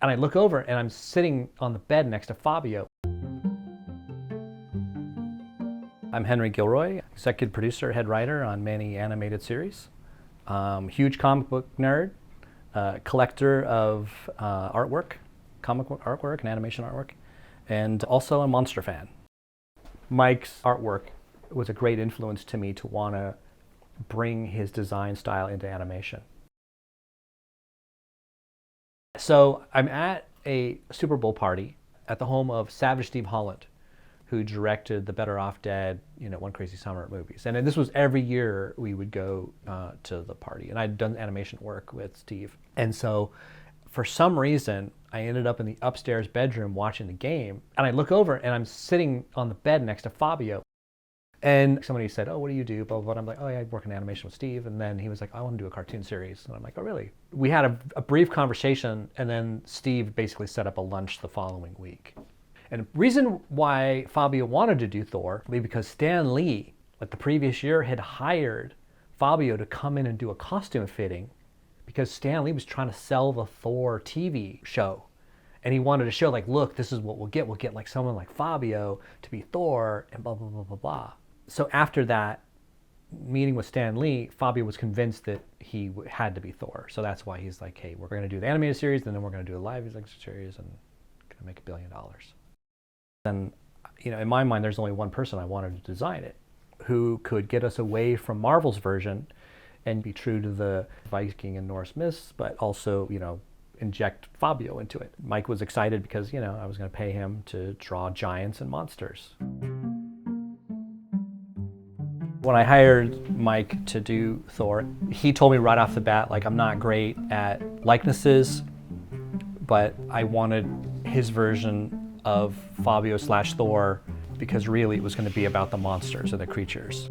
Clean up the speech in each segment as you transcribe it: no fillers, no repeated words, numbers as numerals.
And I look over and I'm sitting on the bed next to Fabio. I'm Henry Gilroy, executive producer, head writer on many animated series. Huge comic book nerd, collector of artwork, comic book artwork and animation artwork, and also a monster fan. Mike's artwork was a great influence to me to want to bring his design style into animation. So I'm at a Super Bowl party at the home of Savage Steve Holland, who directed the Better Off Dead, One Crazy Summer movies. And this was every year we would go to the party. And I'd done animation work with Steve. And so for some reason, I ended up in the upstairs bedroom watching the game. And I look over and I'm sitting on the bed next to Fabio. And somebody said, "Oh, what do you do?" Blah, blah, blah. And I'm like, "Oh, yeah, I work in animation with Steve." And then he was like, "I want to do a cartoon series." And I'm like, "Oh, really?" We had a brief conversation, and then Steve basically set up a lunch the following week. And the reason why Fabio wanted to do Thor was because Stan Lee, like the previous year, had hired Fabio to come in and do a costume fitting because Stan Lee was trying to sell the Thor TV show. And he wanted to show, like, look, this is what we'll get. We'll get like someone like Fabio to be Thor and blah, blah, blah, blah, blah. So after that meeting with Stan Lee, Fabio was convinced that he had to be Thor. So that's why he's like, hey, we're going to do the animated series, and then we're going to do the live series and going to make $1 billion. And in my mind, there's only one person I wanted to design it, who could get us away from Marvel's version and be true to the Viking and Norse myths, but also, inject Fabio into it. Mike was excited because, I was going to pay him to draw giants and monsters. When I hired Mike to do Thor, he told me right off the bat, like, I'm not great at likenesses, but I wanted his version of Fabio / Thor because really it was going to be about the monsters and the creatures.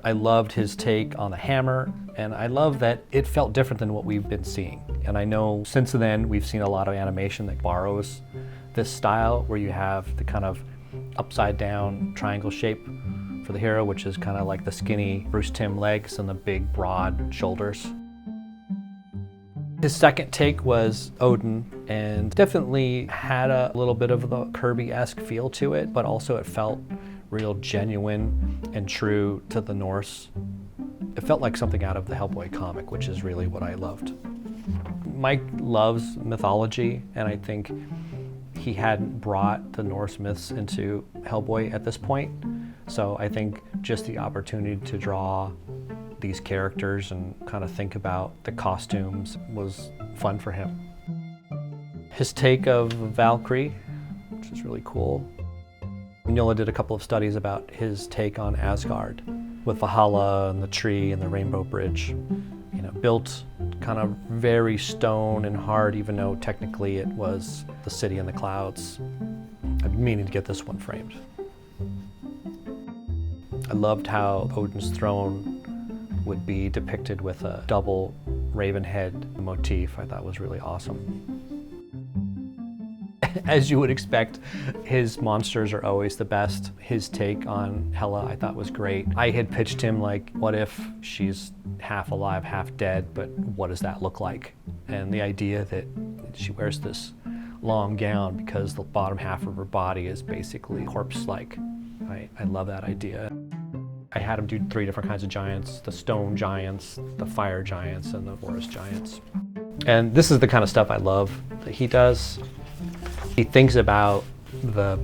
I loved his take on the hammer, and I love that it felt different than what we've been seeing. And I know since then we've seen a lot of animation that borrows this style where you have the kind of upside down triangle shape for the hero, which is kind of like the skinny Bruce Timm legs and the big broad shoulders. His second take was Odin, and definitely had a little bit of the Kirby-esque feel to it, but also it felt real genuine and true to the Norse. It felt like something out of the Hellboy comic, which is really what I loved. Mike loves mythology, and I think he hadn't brought the Norse myths into Hellboy at this point. So I think just the opportunity to draw these characters and kind of think about the costumes was fun for him. His take of Valkyrie, which is really cool. Mignola did a couple of studies about his take on Asgard with Valhalla and the tree and the Rainbow Bridge. Built kind of very stone and hard, even though technically it was the city in the clouds. I'm meaning to get this one framed. I loved how Odin's throne would be depicted with a double raven head motif. I thought was really awesome. As you would expect, his monsters are always the best. His take on Hela I thought was great. I had pitched him like, what if she's half alive, half dead, but what does that look like? And the idea that she wears this long gown because the bottom half of her body is basically corpse-like. I love that idea. I had him do 3 different kinds of giants: the stone giants, the fire giants, and the forest giants. And this is the kind of stuff I love that he does. He thinks about the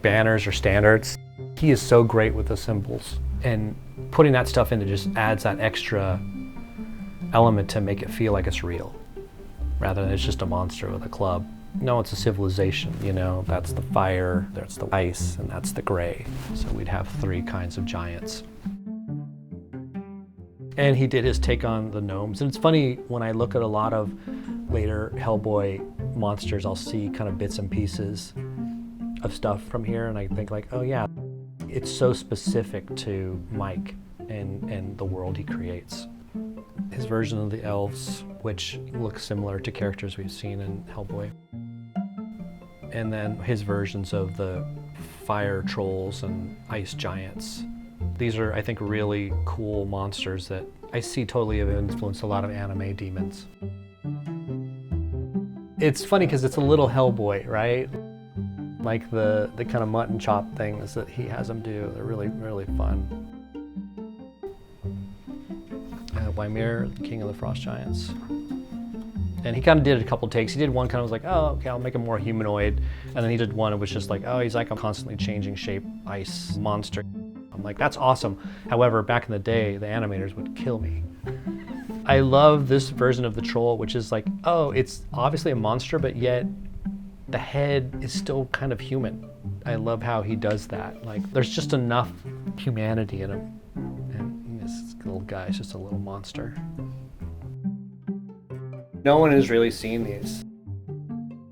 banners or standards. He is so great with the symbols, and putting that stuff in just adds that extra element to make it feel like it's real, rather than it's just a monster with a club. No, it's a civilization, that's the fire, that's the ice, and that's the gray. So we'd have 3 kinds of giants. And he did his take on the gnomes. And it's funny, when I look at a lot of later Hellboy monsters, I'll see kind of bits and pieces of stuff from here, and I think like, oh yeah, it's so specific to Mike and the world he creates. His version of the elves, which look similar to characters we've seen in Hellboy. And then his versions of the fire trolls and ice giants. These are, I think, really cool monsters that I see totally have influenced a lot of anime demons. It's funny because it's a little Hellboy, right? Like the kind of mutton chop things that he has him do, they're really, really fun. Ymir, the King of the Frost Giants. And he kind of did a couple takes. He did one kind of was like, oh, okay, I'll make him more humanoid. And then he did one, it was just like, oh, he's like a constantly changing shape ice monster. I'm like, that's awesome. However, back in the day, the animators would kill me. I love this version of the troll, which is like, oh, it's obviously a monster, but yet the head is still kind of human. I love how he does that. Like, there's just enough humanity in him. And this little guy is just a little monster. No one has really seen these.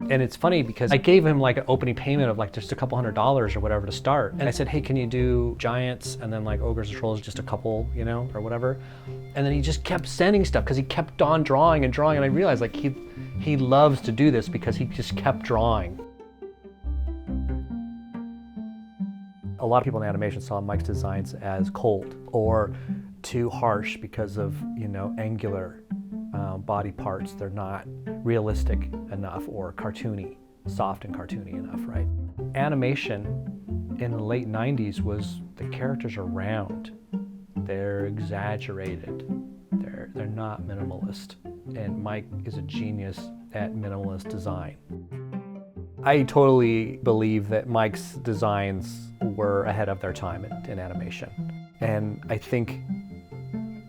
And it's funny because I gave him like an opening payment of like just a couple $100s or whatever to start. And I said, hey, can you do giants and then like ogres and trolls, just a couple, you know, or whatever. And then he just kept sending stuff because he kept on drawing and drawing. And I realized like he loves to do this because he just kept drawing. A lot of people in animation saw Mike's designs as cold or too harsh because of, you know, angular body parts. They're not realistic enough or cartoony, soft and cartoony enough, right? Animation in the late 90s was the characters are round. They're exaggerated. They're not minimalist. And Mike is a genius at minimalist design. I totally believe that Mike's designs were ahead of their time in animation. And I think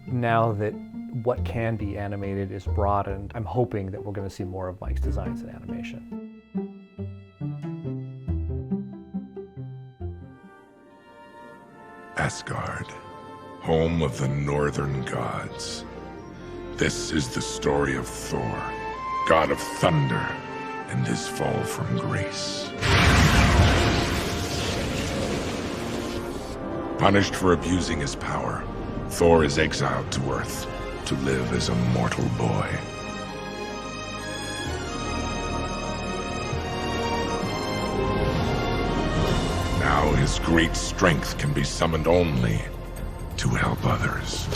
now that what can be animated is broadened, I'm hoping that we're going to see more of Mike's designs in animation. Asgard, home of the northern gods. This is the story of Thor, god of thunder, and his fall from grace. Punished for abusing his power, Thor is exiled to Earth to live as a mortal boy. Now his great strength can be summoned only to help others.